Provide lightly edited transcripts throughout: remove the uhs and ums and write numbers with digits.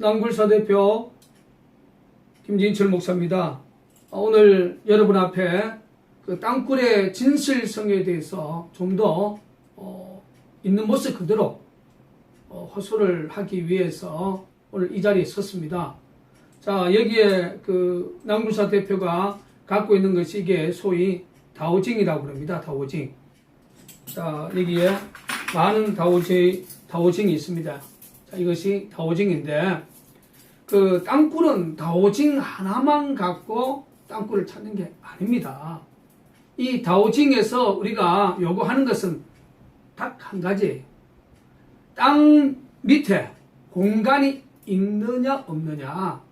낭굴사 대표 김진철 목사입니다. 오늘 여러분 앞에 그 땅굴의 진실성에 대해서 좀 더 있는 모습 그대로 호소를 하기 위해서 오늘 이 자리에 섰습니다. 자, 여기에 그 낭굴사 대표가 갖고 있는 것이 이게 소위 다오징이라고 합니다. 다오징. 자, 여기에 많은 다오징이 있습니다. 자, 이것이 다오징인데, 그 땅굴은 다오징 하나만 갖고 땅굴을 찾는 게 아닙니다. 이 다오징에서 우리가 요구하는 것은 딱 한 가지. 땅 밑에 공간이 있느냐 없느냐,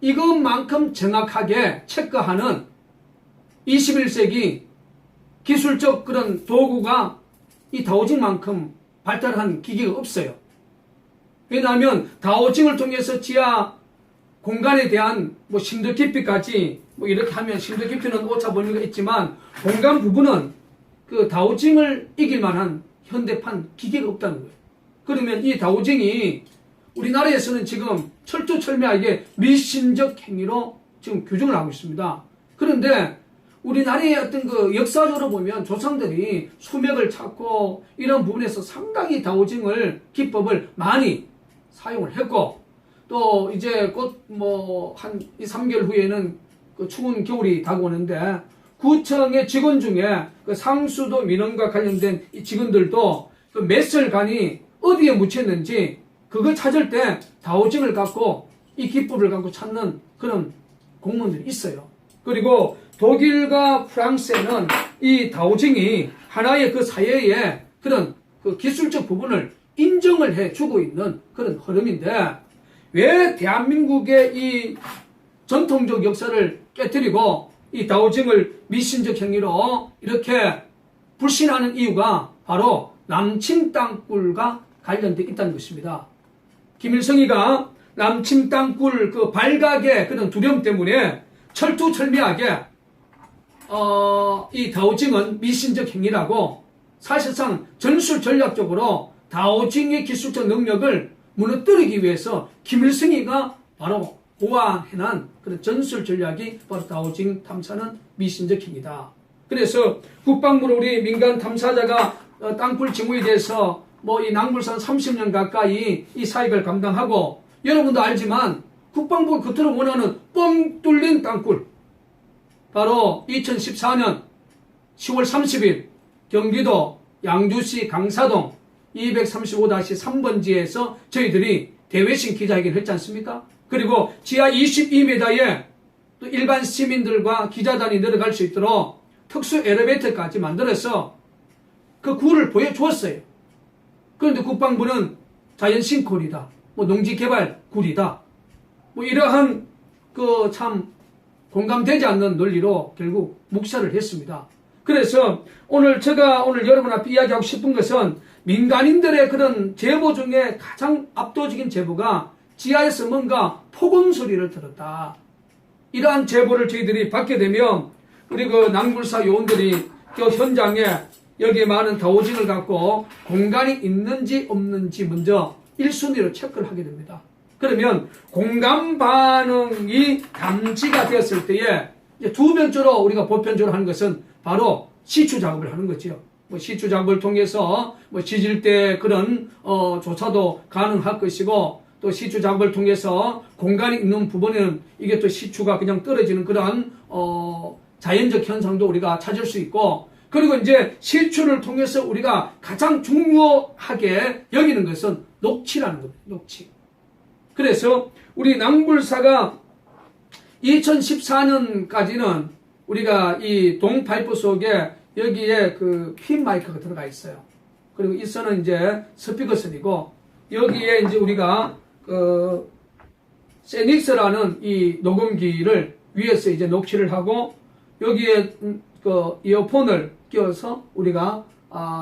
이것만큼 정확하게 체크하는 21세기 기술적 그런 도구가 이 다오징만큼 발달한 기기가 없어요. 왜냐하면 다오징을 통해서 지하 공간에 대한 심도 깊이까지 이렇게 하면 심도 깊이는 오차 범위가 있지만 공간 부분은 그 다오징을 이길 만한 현대판 기계가 없다는 거예요. 그러면 이 다오징이 우리나라에서는 지금 철두철미하게 미신적 행위로 지금 규정을 하고 있습니다. 그런데 우리나라의 어떤 그 역사적으로 보면 조상들이 수맥을 찾고 이런 부분에서 상당히 다오징을 기법을 많이 사용을 했고, 또 이제 곧 한 2, 3개월 후에는 그 추운 겨울이 다가오는데 구청의 직원 중에 그 상수도 민원과 관련된 이 직원들도 그 매설관이 어디에 묻혔는지 그걸 찾을 때 다오징을 갖고 이 기법을 갖고 찾는 그런 공무원들이 있어요. 그리고 독일과 프랑스에는 이 다오징이 하나의 그 사회의 그런 그 기술적 부분을 인정을 해주고 있는 그런 흐름인데, 왜 대한민국의 이 전통적 역사를 깨뜨리고 이 다오징을 미신적 행위로 이렇게 불신하는 이유가 바로 남침 땅굴과 관련되어 있다는 것입니다. 김일성이가 남침 땅굴 그 발각의 그런 두려움 때문에 철두철미하게 이 다오징은 미신적 행위라고 사실상 전술 전략적으로 다오징의 기술적 능력을 무너뜨리기 위해서 김일성이가 바로 고안해난 그런 전술 전략이 바로 다오징 탐사는 미신적 행위다. 그래서 국방부로 우리 민간 탐사자가 땅굴 징후에 대해서 이 낭굴산 30년 가까이 이 사역을 감당하고, 여러분도 알지만 국방부가 그토록 원하는 뻥 뚫린 땅굴, 바로 2014년 10월 30일 경기도 양주시 강사동 235-3번지에서 저희들이 대외신 기자회견을 했지 않습니까? 그리고 지하 22m에 또 일반 시민들과 기자단이 내려갈 수 있도록 특수 엘리베이터까지 만들어서 그 굴을 보여주었어요. 그런데 국방부는 자연신콜이다, 농지개발 굴이다, 이러한 그 참 공감되지 않는 논리로 결국 묵살을 했습니다. 그래서 제가 오늘 여러분 앞에 이야기하고 싶은 것은 민간인들의 그런 제보 중에 가장 압도적인 제보가 지하에서 뭔가 폭음 소리를 들었다. 이러한 제보를 저희들이 받게 되면 우리 그 낭굴사 요원들이 그 현장에 여기에 많은 다오징을 갖고 공간이 있는지 없는지 먼저 1순위로 체크를 하게 됩니다. 그러면 공간 반응이 감지가 되었을 때에 두 번째로 우리가 보편적으로 하는 것은 바로 시추 작업을 하는 거죠. 시추 작업을 통해서 지질대 그런 조사도 가능할 것이고, 또 시추 작업을 통해서 공간이 있는 부분에는 이게 또 시추가 그냥 떨어지는 그런 자연적 현상도 우리가 찾을 수 있고, 그리고 이제 시추를 통해서 우리가 가장 중요하게 여기는 것은 녹취라는 겁니다. 녹취. 그래서 우리 낭굴사가 2014년까지는 우리가 이 동파이프 속에 여기에 그 핀 마이크가 들어가 있어요. 그리고 이 선은 이제 스피커선이고, 여기에 이제 우리가 그 세닉스라는 이 녹음기를 위에서 이제 녹취를 하고, 여기에 그 이어폰을 끼워서 우리가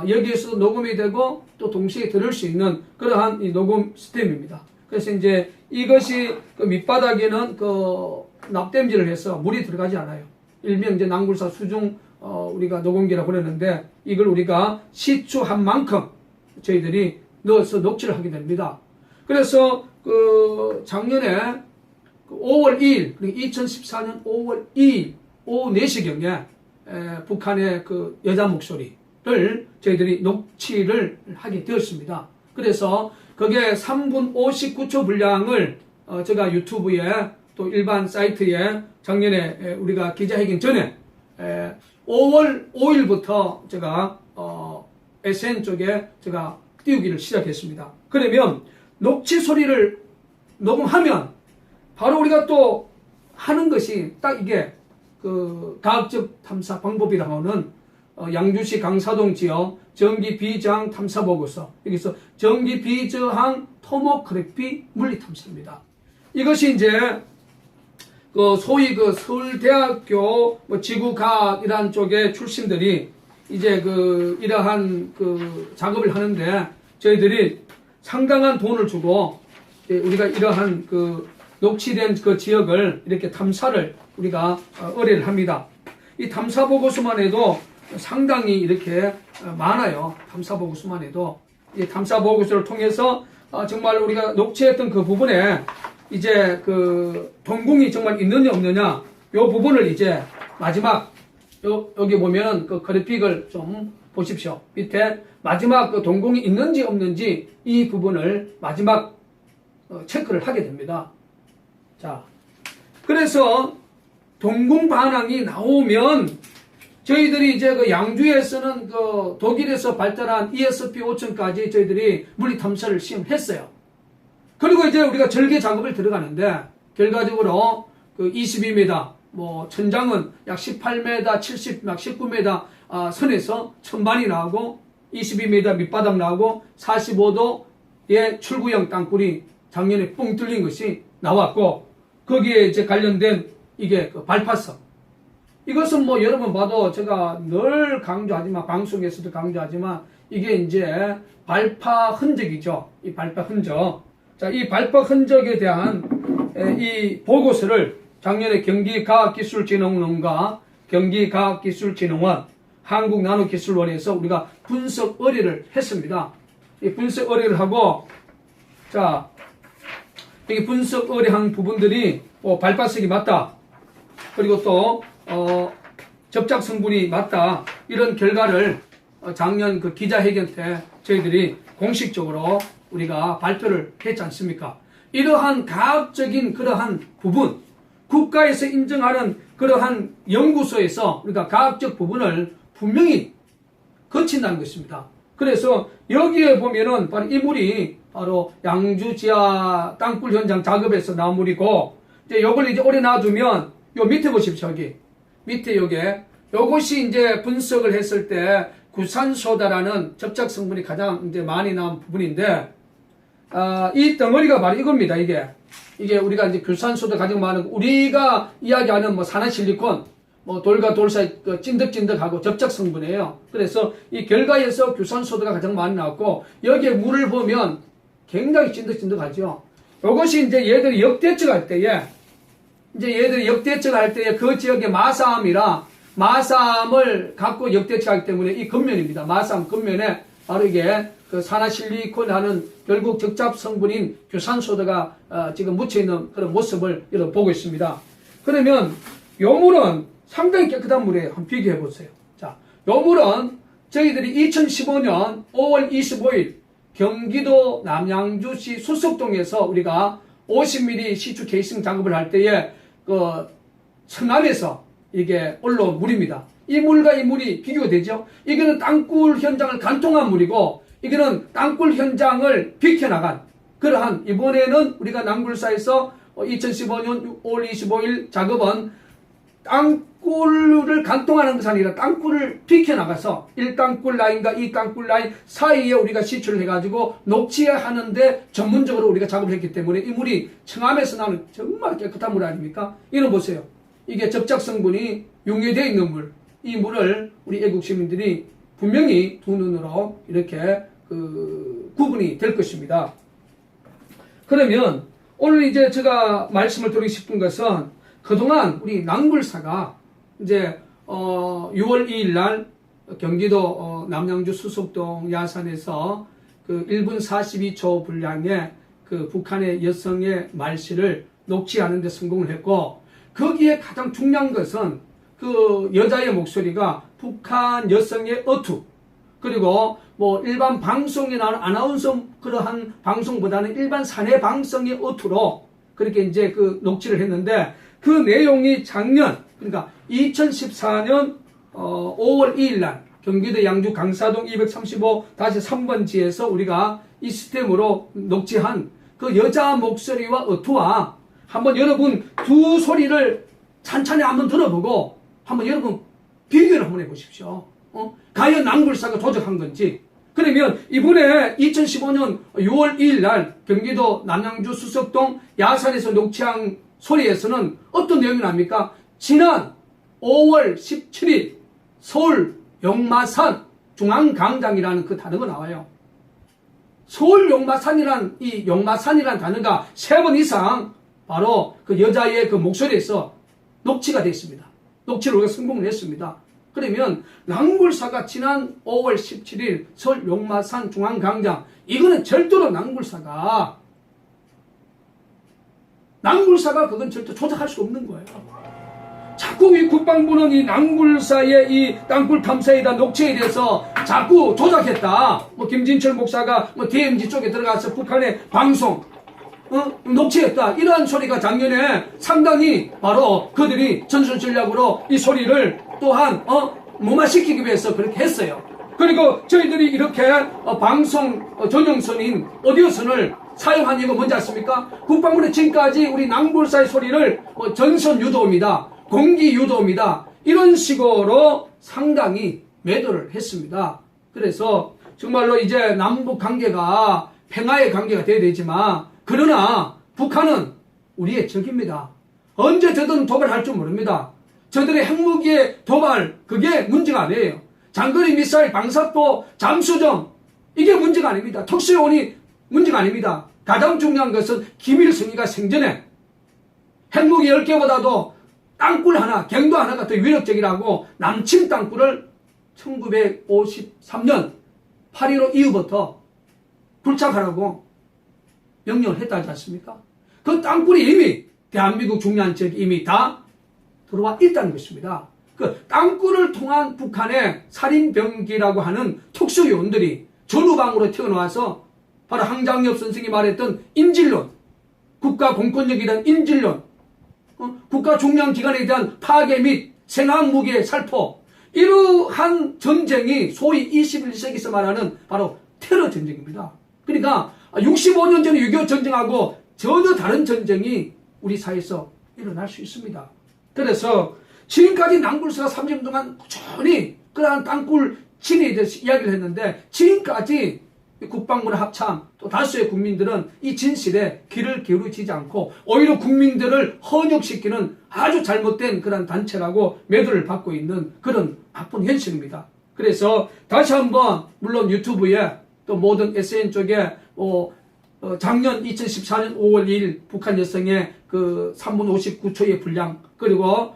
여기에서 녹음이 되고 또 동시에 들을 수 있는 그러한 이 녹음 시스템입니다. 그래서 이제 이것이 그 밑바닥에는 그 납땜질을 해서 물이 들어가지 않아요. 일명 이제 낭굴사 수중 우리가 녹음기라고 그러는데, 이걸 우리가 시추한 만큼 저희들이 넣어서 녹취를 하게 됩니다. 그래서 작년에 5월 2일, 2014년 5월 2일 오후 4시경에 북한의 그 여자 목소리를 저희들이 녹취를 하게 되었습니다. 그래서 그게 3분 59초 분량을 제가 유튜브에 또 일반 사이트에 작년에 우리가 기자회견 전에 5월 5일부터 제가 SN 쪽에 제가 띄우기를 시작했습니다. 그러면 녹취 소리를 녹음하면 바로 우리가 또 하는 것이 딱 이게 그 과학적 탐사 방법이라고 하는 양주시 강사동 지역 전기 비저항 탐사 보고서, 여기서 전기 비저항 토모그래피 물리 탐사입니다. 이것이 이제 그 소위 그 서울대학교 뭐 지구과학이라는 쪽의 출신들이 이제 그 이러한 그 작업을 하는데 저희들이 상당한 돈을 주고 우리가 이러한 그 녹취된 그 지역을 이렇게 탐사를 우리가 의뢰를 합니다. 이 탐사 보고서만 해도 상당히 이렇게 많아요. 탐사 보고서만 해도 이 탐사 보고서를 통해서 정말 우리가 녹취했던 그 부분에 이제 그 동궁이 정말 있느냐 없느냐 요 부분을 이제 마지막 여기 보면은 그 그래픽을 좀 보십시오. 밑에 마지막 그 동궁이 있는지 없는지 이 부분을 마지막 체크를 하게 됩니다. 자, 그래서 동궁 반항이 나오면 저희들이 이제 그 양주에서는 그 독일에서 발달한 ESP5000까지 저희들이 물리 탐사를 시험했어요. 그리고 이제 우리가 절개 작업을 들어가는데 결과적으로 그 22m, 뭐 천장은 약 18m, 70, 약 19m 선에서 천반이 나오고 22m 밑바닥 나오고 45도의 출구형 땅굴이 작년에 뻥 뚫린 것이 나왔고 거기에 이제 관련된 이게 그 발파성. 이것은 뭐 여러분 봐도 제가 늘 강조하지만 방송에서도 강조하지만 이게 이제 발파 흔적이죠. 이 발파 흔적. 자, 이 발파 흔적에 대한 이 보고서를 작년에 경기과학기술진흥원과 경기과학기술진흥원, 한국나노기술원에서 우리가 분석 의뢰를 했습니다. 이 분석 의뢰를 하고, 자, 이 분석 의뢰한 부분들이 발파성이 맞다. 그리고 또 접착 성분이 맞다. 이런 결과를 작년 그 기자회견 때 저희들이 공식적으로 우리가 발표를 했지 않습니까? 이러한 과학적인 그러한 부분, 국가에서 인정하는 그러한 연구소에서 우리가 과학적 부분을 분명히 거친다는 것입니다. 그래서 여기에 보면은 바로 이 물이 바로 양주 지하 땅굴 현장 작업에서 나온 물이고, 이제 요걸 이제 오래 놔두면 요 밑에 보십시오. 여기 밑에 요것이 이제 분석을 했을 때 구산소다라는 접착 성분이 가장 이제 많이 나온 부분인데, 이 덩어리가 바로 이겁니다. 이게 우리가 이제 규산소도 가장 많은, 우리가 이야기하는 뭐 산화실리콘, 뭐 돌과 돌 사이 찐득찐득하고 접착 성분이에요. 그래서 이 결과에서 규산소도가 가장 많이 나왔고, 여기에 물을 보면 굉장히 찐득찐득하죠. 이것이 이제 얘들이 역대측할 때에, 그 지역의 마사암이라, 마사암을 갖고 역대측하기 때문에 이 겉면입니다. 마사암 겉면에 바로 이게 그 산화실리콘 하는 결국 적잡 성분인 규산소다가 지금 묻혀있는 그런 모습을 여러분 보고 있습니다. 그러면 요 물은 상당히 깨끗한 물이에요. 한번 비교해 보세요. 자, 요 물은 저희들이 2015년 5월 25일 경기도 남양주시 수석동에서 우리가 50mm 시추 케이싱 작업을 할 때에 그 청암에서 이게 올라온 물입니다. 이 물과 이 물이 비교가 되죠. 이거는 땅굴 현장을 관통한 물이고, 이거는 땅굴 현장을 비켜나간 그러한, 이번에는 우리가 남굴사에서 2015년 5월 25일 작업은 땅굴을 관통하는 것이 아니라 땅굴을 비켜나가서 1땅굴 라인과 2땅굴 라인 사이에 우리가 시추를 해가지고 녹취하는데 전문적으로 우리가 작업을 했기 때문에 이 물이 청암에서 나는 정말 깨끗한 물 아닙니까? 이는 보세요. 이게 접착 성분이 용해되어 있는 물. 이 물을 우리 애국 시민들이 분명히 두 눈으로 이렇게 구분이 될 것입니다. 그러면 오늘 이제 제가 말씀을 드리고 싶은 것은, 그동안 우리 남굴사가 이제 6월 2일 날 경기도 남양주 수석동 야산에서 그 1분 42초 분량의 그 그 북한의 여성의 말실을 녹취하는 데 성공을 했고, 거기에 가장 중요한 것은 그 여자의 목소리가 북한 여성의 어투, 그리고 뭐 일반 방송에 나오는 아나운서 그러한 방송보다는 일반 사내 방송의 어투로 그렇게 이제 그 녹취를 했는데, 그 내용이 작년, 그러니까 2014년 5월 2일 날 경기도 양주 강사동 235-3번지에서 우리가 이 시스템으로 녹취한 그 여자 목소리와 어투와 한번 여러분 두 소리를 찬찬히 한번 들어보고 한번 여러분 비교를 한번 해보십시오. 과연 낭불사가 조작한 건지. 그러면 이번에 2015년 6월 2일 날 경기도 남양주 수석동 야산에서 녹취한 소리에서는 어떤 내용이 납니까? 지난 5월 17일 서울 용마산 중앙광장이라는 그 단어가 나와요. 서울 용마산이란 이 용마산이라는 단어가 3번 이상 바로 그 여자의 그 목소리에서 녹취가 됐습니다. 녹취를 우리가 성공을 했습니다. 그러면 낭불사가 지난 5월 17일 서울 용마산 중앙광장, 이거는 절대로 낭불사가 그건 절대 조작할 수 없는 거예요. 자꾸 이 국방부는 이 낭불사의 이 땅굴 탐사에 대한 녹취에 대해서 자꾸 조작했다. 뭐 김진철 목사가 뭐 DMZ 쪽에 들어가서 북한의 방송 녹취했다. 이러한 소리가 작년에 상당히 바로 그들이 전술 전략으로 이 소리를 또한 무마시키기 위해서 그렇게 했어요. 그리고 저희들이 이렇게 방송 전용선인 오디오선을 사용한 이유가 뭔지 아십니까? 국방부는 지금까지 우리 낭불사의 소리를 전선 유도입니다, 공기 유도입니다, 이런 식으로 상당히 매도를 했습니다. 그래서 정말로 이제 남북 관계가 평화의 관계가 되어야 되지만, 그러나 북한은 우리의 적입니다. 언제 저들은 도발할 줄 모릅니다. 저들의 핵무기의 도발, 그게 문제가 아니에요. 장거리 미사일, 방사포, 잠수정, 이게 문제가 아닙니다. 특수요원이 문제가 아닙니다. 가장 중요한 것은 김일성이가 생전에 핵무기 10개보다도 땅굴 하나, 갱도 하나가 더 위력적이라고 남침 땅굴을 1953년 8.15 이후부터 불착하라고 명령을 했다 하지 않습니까? 그 땅굴이 이미 대한민국 중요한 지역에 이미 다 들어와 있다는 것입니다. 그 땅굴을 통한 북한의 살인병기라고 하는 특수요원들이 전후방으로 튀어나와서 바로 항장엽 선생이 말했던 인질론, 국가 공권력에 대한 인질론, 국가 중요한 기관에 대한 파괴 및 생화무기의 살포, 이러한 전쟁이 소위 21세기에서 말하는 바로 테러 전쟁입니다. 그러니까 65년 전에 6.25 전쟁하고 전혀 다른 전쟁이 우리 사회에서 일어날 수 있습니다. 그래서 지금까지 낭불사가 30년 동안 꾸준히 그러한 땅굴 진위에 대해서 이야기를 했는데, 지금까지 국방부나 합참 또 다수의 국민들은 이 진실에 귀를 기울이지 않고 오히려 국민들을 헌역시키는 아주 잘못된 그런 단체라고 매도를 받고 있는 그런 나쁜 현실입니다. 그래서 다시 한번 물론 유튜브에 또 모든 SN 쪽에 작년 2014년 5월 2일 북한 여성의 그 3분 59초의 분량, 그리고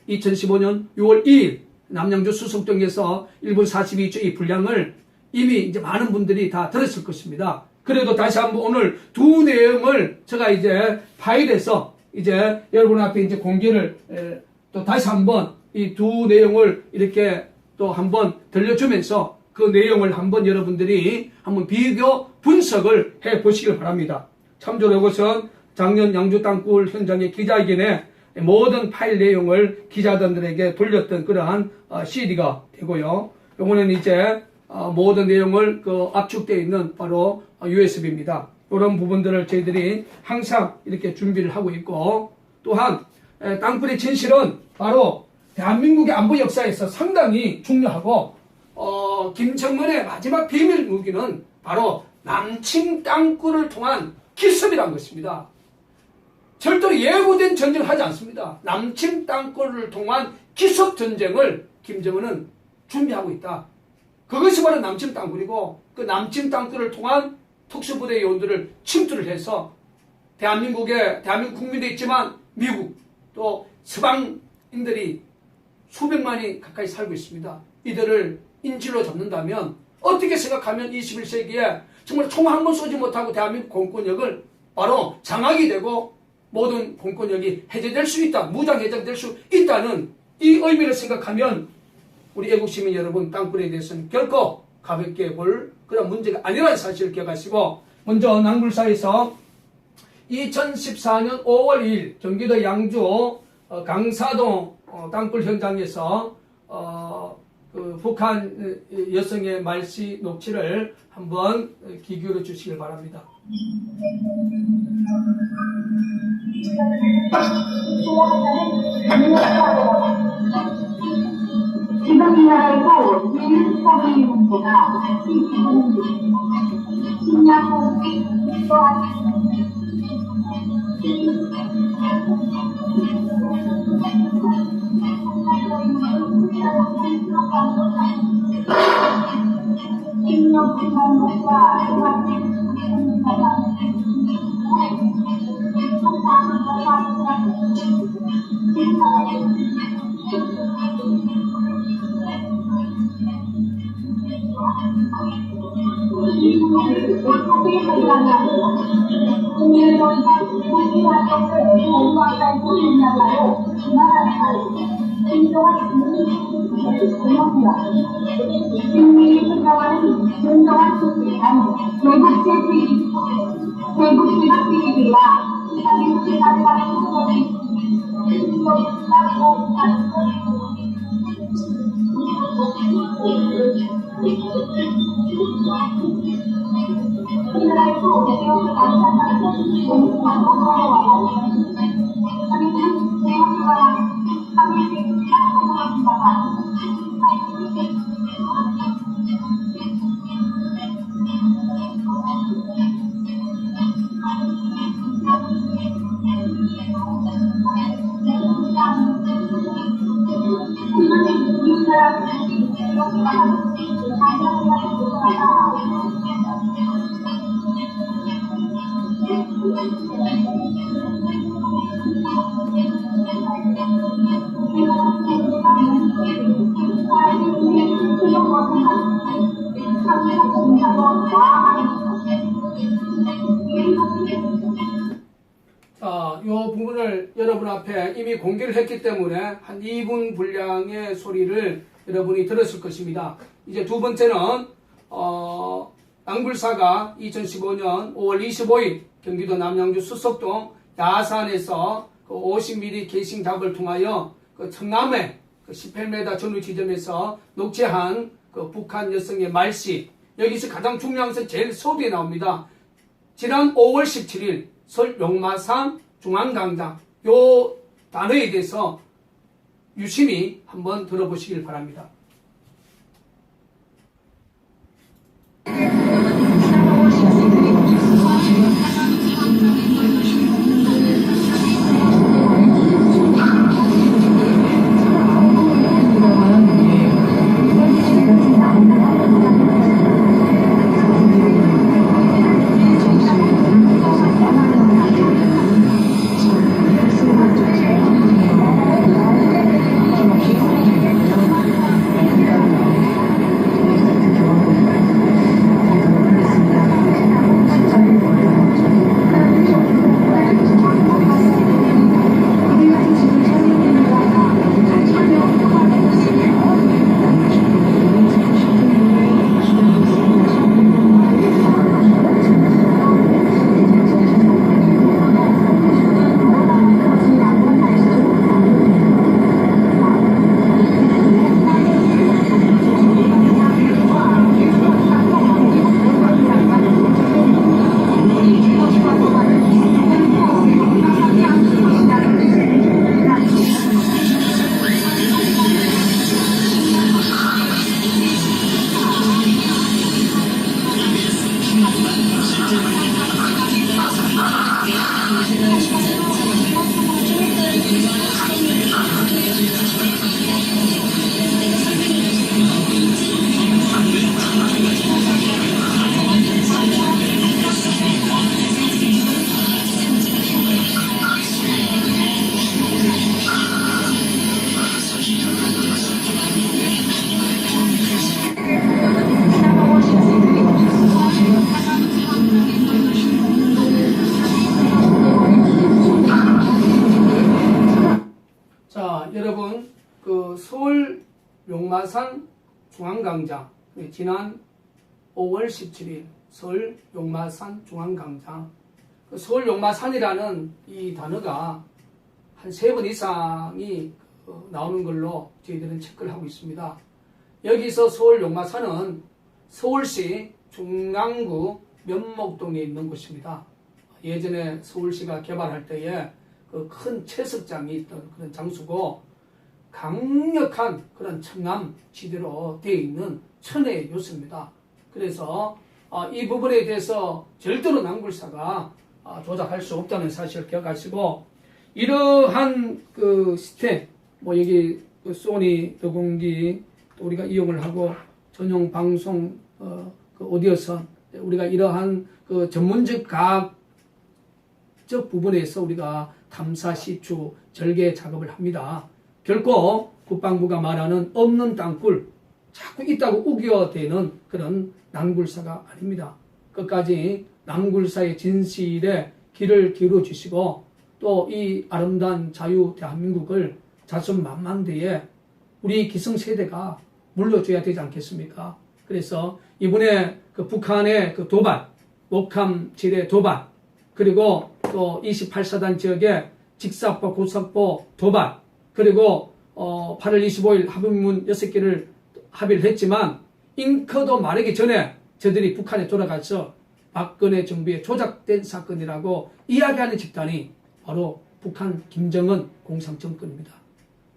2015년 6월 2일 남양주 수석동에서 1분 42초의 분량을 이미 이제 많은 분들이 다 들었을 것입니다. 그래도 다시 한번 오늘 두 내용을 제가 이제 파일해서 이제 여러분 앞에 이제 공개를 또 다시 한번 이 두 내용을 이렇게 또 한번 들려주면서 그 내용을 한번 여러분들이 한번 비교 분석을 해 보시길 바랍니다. 참조로 이것은 작년 양주 땅굴 현장의 기자회견에 모든 파일 내용을 기자들에게 돌렸던 그러한 CD가 되고요. 이거는 이제 모든 내용을 그 압축되어 있는 바로 USB입니다. 이런 부분들을 저희들이 항상 이렇게 준비를 하고 있고, 또한 땅굴의 진실은 바로 대한민국의 안보 역사에서 상당히 중요하고, 김정은의 마지막 비밀 무기는 바로 남침 땅굴을 통한 기습이라는 것입니다. 절대로 예고된 전쟁을 하지 않습니다. 남침 땅굴을 통한 기습 전쟁을 김정은은 준비하고 있다. 그것이 바로 남침 땅굴이고, 그 남침 땅굴을 통한 특수부대 요원들을 침투를 해서 대한민국 국민도 있지만 미국 또 서방인들이 수백만이 가까이 살고 있습니다. 이들을 인질로 잡는다면 어떻게 생각하면 21세기에 정말 총 한 번 쏘지 못하고 대한민국 공권력을 바로 장악이 되고 모든 공권력이 해제될 수 있다, 무장 해제될 수 있다는 이 의미를 생각하면 우리 애국 시민 여러분, 땅굴에 대해서는 결코 가볍게 볼 그런 문제가 아니라는 사실을 기억하시고, 먼저 낭굴사에서 2014년 5월 2일 경기도 양주 강사동 땅굴 현장에서 그 북한 여성의 말씨 녹취를 한번 귀 기울여 주시길 바랍니다. 지금 이 나라에도 제일 문제가 식량은 자, 이 부분을 여러분 앞에 이미 공개를 했기 때문에 한 2분 분량의 소리를 여러분이 들었을 것입니다. 이제 두 번째는 낭굴사가 2015년 5월 25일 경기도 남양주 수석동 야산에서 그 50mm 게이싱 작업을 통하여 그 청남의 그 18m 전후 지점에서 녹취한 그 북한 여성의 말씨, 여기서 가장 중요한 것은 제일 서두에 나옵니다. 지난 5월 17일 서울 용마산 중앙광장, 요 단어에 대해서 유심히 한번 들어보시길 바랍니다. 용마산 중앙광장, 지난 5월 17일 서울 용마산 중앙광장, 서울 용마산이라는 이 단어가 한 3번 이상이 나오는 걸로 저희들은 체크를 하고 있습니다. 여기서 서울 용마산은 서울시 중랑구 면목동에 있는 곳입니다. 예전에 서울시가 개발할 때에 그 큰 채석장이 있던 그런 장소고, 강력한 그런 청남 지대로 되어 있는 천혜의 요소입니다. 그래서 이 부분에 대해서 절대로 남굴사가 조작할 수 없다는 사실을 기억하시고, 이러한 그 시스템, 뭐 여기 소니 녹음기 또 우리가 이용을 하고 전용 방송 그 오디오선, 우리가 이러한 그 전문적 과학적 부분에서 우리가 탐사 시추 절개 작업을 합니다. 결코 국방부가 말하는 없는 땅굴, 자꾸 있다고 우겨대는 그런 남굴사가 아닙니다. 끝까지 남굴사의 진실에 귀를 기울여 주시고, 또 이 아름다운 자유 대한민국을 자손만만대에 우리 기성세대가 물려줘야 되지 않겠습니까? 그래서 이번에 그 북한의 그 도발, 목함 지뢰 도발, 그리고 또 28사단 지역의 직사포, 고사포 도발, 그리고 8월 25일 합의문 6개를 합의를 했지만, 잉커도 마르기 전에 저들이 북한에 돌아가서 박근혜 정부의 조작된 사건이라고 이야기하는 집단이 바로 북한 김정은 공산정권입니다.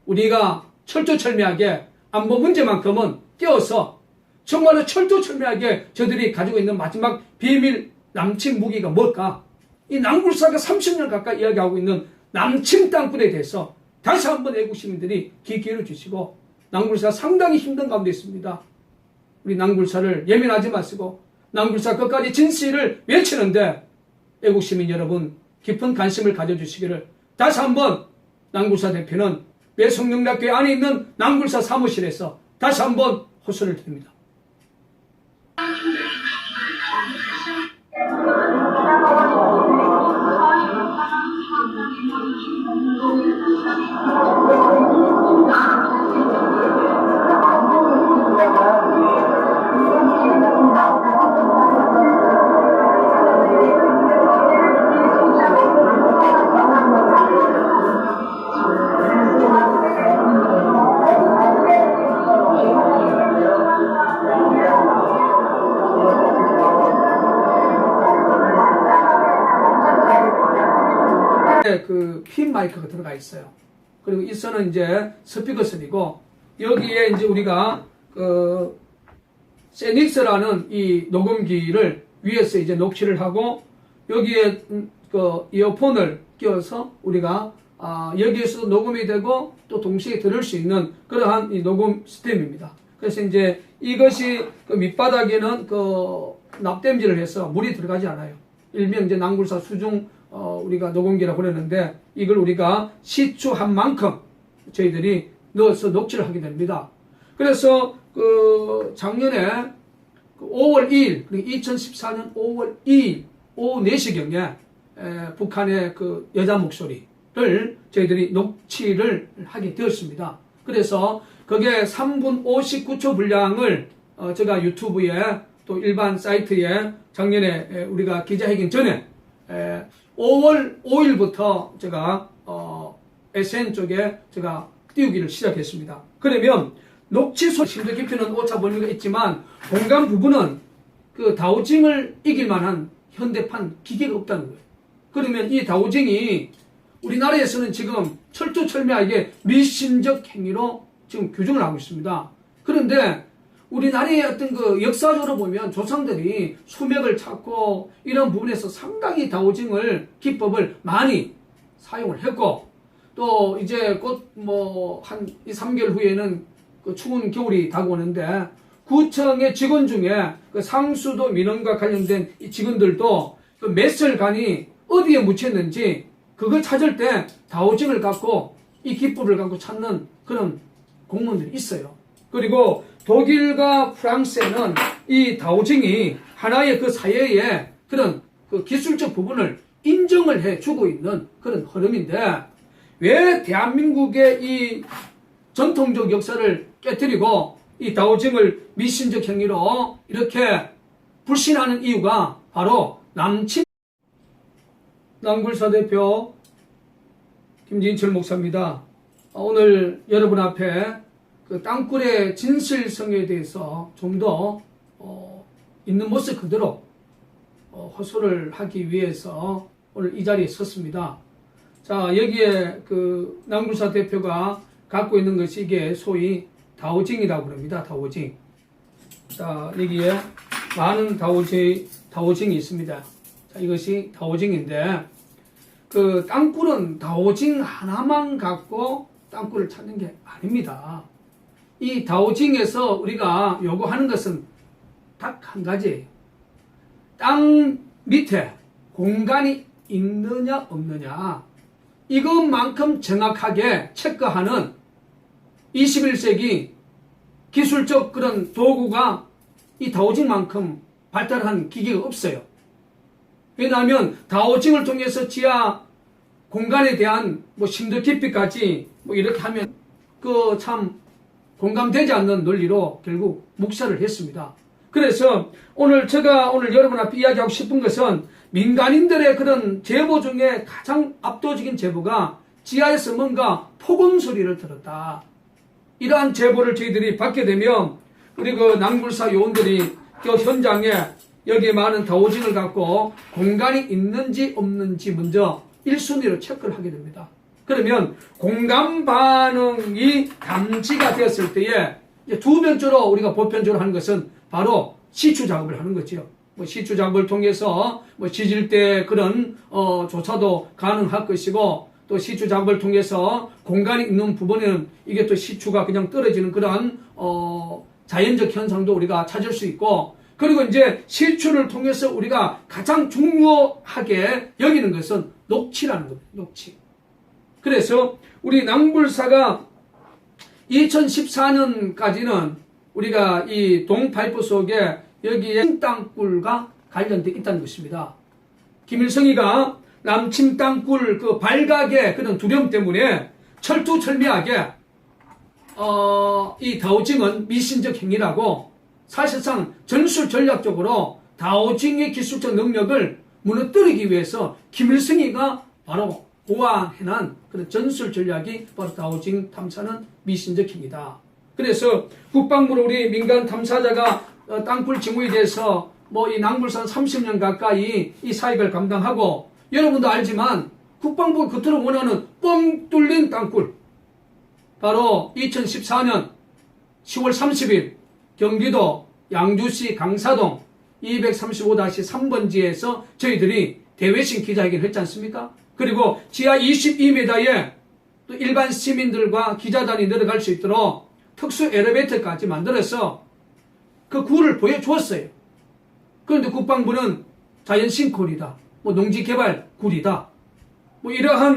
우리가 철두철미하게 안보 문제만큼은 껴서 정말로 철두철미하게 저들이 가지고 있는 마지막 비밀 남침 무기가 뭘까? 이 남굴사가 30년 가까이 이야기하고 있는 남침 땅굴에 대해서 다시 한번 애국 시민들이 귀 기울여 주시고, 남굴사 상당히 힘든 가운데 있습니다. 우리 남굴사를 예민하지 마시고 남굴사 끝까지 진실을 외치는데 애국 시민 여러분 깊은 관심을 가져주시기를 다시 한번 남굴사 대표는 매성영락교회 안에 있는 남굴사 사무실에서 다시 한번 호소를 드립니다. 그 핀 마이크가 들어가 있어요. 그리고 이 선은 이제 스피커선이고, 여기에 이제 우리가 그 세닉스라는 이 녹음기를 위에서 이제 녹취를 하고, 여기에 그 이어폰을 끼워서 우리가 여기에서도 녹음이 되고 또 동시에 들을 수 있는 그러한 이 녹음 시스템입니다. 그래서 이제 이것이 그 밑바닥에는 그 납땜질을 해서 물이 들어가지 않아요. 일명 이제 남굴사 수중 우리가 녹음기라고 그랬는데, 이걸 우리가 시추한 만큼 저희들이 넣어서 녹취를 하게 됩니다. 그래서 그 작년에 5월 2일, 2014년 5월 2일 오후 4시경에 북한의 그 여자 목소리를 저희들이 녹취를 하게 되었습니다. 그래서 그게 3분 59초 분량을 제가 유튜브에 또 일반 사이트에 작년에 우리가 기자회견 전에 5월 5일부터 제가 SN 쪽에 제가 띄우기를 시작했습니다. 그러면 녹취 심도 깊이는 오차 범위가 있지만 공간 부분은 그 다우징을 이길 만한 현대판 기계가 없다는 거예요. 그러면 이 다우징이 우리나라에서는 지금 철두철미하게 미신적 행위로 지금 규정을 하고 있습니다. 그런데 우리나라의 어떤 그 역사적으로 보면 조상들이 수맥을 찾고 이런 부분에서 상당히 다오징을 기법을 많이 사용을 했고, 또 이제 곧 뭐 한 2, 3개월 후에는 그 추운 겨울이 다가오는데 구청의 직원 중에 그 상수도 민원과 관련된 이 직원들도 그 메설관이 어디에 묻혔는지 그걸 찾을 때 다오징을 갖고 이 기법을 갖고 찾는 그런 공무원들이 있어요. 그리고 독일과 프랑스에는 이 다오징이 하나의 그 사회의 그런 그 기술적 부분을 인정을 해주고 있는 그런 흐름인데, 왜 대한민국의 이 전통적 역사를 깨뜨리고 이 다오징을 미신적 행위로 이렇게 불신하는 이유가 바로 남굴사 대표 김진철 목사입니다. 오늘 여러분 앞에 그 땅굴의 진실성에 대해서 좀 더 있는 모습 그대로 호소를 하기 위해서 오늘 이 자리에 섰습니다. 자, 여기에 그 남굴사 대표가 갖고 있는 것이 이게 소위 다오징이라고 합니다. 다오징. 자, 여기에 많은 다오징이 있습니다. 자, 이것이 다오징인데, 그 땅굴은 다오징 하나만 갖고 땅굴을 찾는 게 아닙니다. 이 다오징에서 우리가 요구하는 것은 딱 한 가지예요. 땅 밑에 공간이 있느냐 없느냐, 이것만큼 정확하게 체크하는 21세기 기술적 그런 도구가 이 다오징만큼 발달한 기계가 없어요. 왜냐하면 다오징을 통해서 지하 공간에 대한 뭐 심도 깊이까지 뭐 이렇게 하면 그 참 공감되지 않는 논리로 결국 묵살을 했습니다. 그래서 제가 오늘 여러분 앞에 이야기하고 싶은 것은 민간인들의 그런 제보 중에 가장 압도적인 제보가 지하에서 뭔가 폭음 소리를 들었다. 이러한 제보를 저희들이 받게 되면 우리 그 남굴사 요원들이 그 현장에 여기에 많은 다오징을 갖고 공간이 있는지 없는지 먼저 1순위로 체크를 하게 됩니다. 그러면 공간 반응이 감지가 되었을 때에 두 번째로 우리가 보편적으로 하는 것은 바로 시추 작업을 하는 거죠. 뭐 시추 작업을 통해서 뭐 지질 때 그런 조사도 가능할 것이고, 또 시추 작업을 통해서 공간이 있는 부분에는 이게 또 시추가 그냥 떨어지는 그런 자연적 현상도 우리가 찾을 수 있고, 그리고 이제 시추를 통해서 우리가 가장 중요하게 여기는 것은 녹치라는 겁니다. 녹치. 그래서 우리 남굴사가 2014년까지는 우리가 이 동파이프 속에 여기에 땅굴과 관련되어 있다는 것입니다. 김일성이가 남침 땅굴 그 발각의 그런 두려움 때문에 철두철미하게 이 다오징은 미신적 행위라고 사실상 전술전략적으로 다오징의 기술적 능력을 무너뜨리기 위해서 김일성이가 바로 고안해난 그런 전술 전략이 바로 다오징 탐사는 미신적 행위다. 그래서 국방부로 우리 민간 탐사자가 땅굴 징후에 대해서 뭐 이 남굴산 30년 가까이 이 사역을 감당하고, 여러분도 알지만 국방부가 그토록 원하는 뻥 뚫린 땅굴, 바로 2014년 10월 30일 경기도 양주시 강사동 235-3번지에서 저희들이 대외신 기자회견을 했지 않습니까? 그리고 지하 22m에 또 일반 시민들과 기자단이 내려갈 수 있도록 특수 엘리베이터까지 만들어서 그 굴을 보여주었어요. 그런데 국방부는 자연 싱크홀이다, 뭐 농지개발 굴이다, 뭐 이러한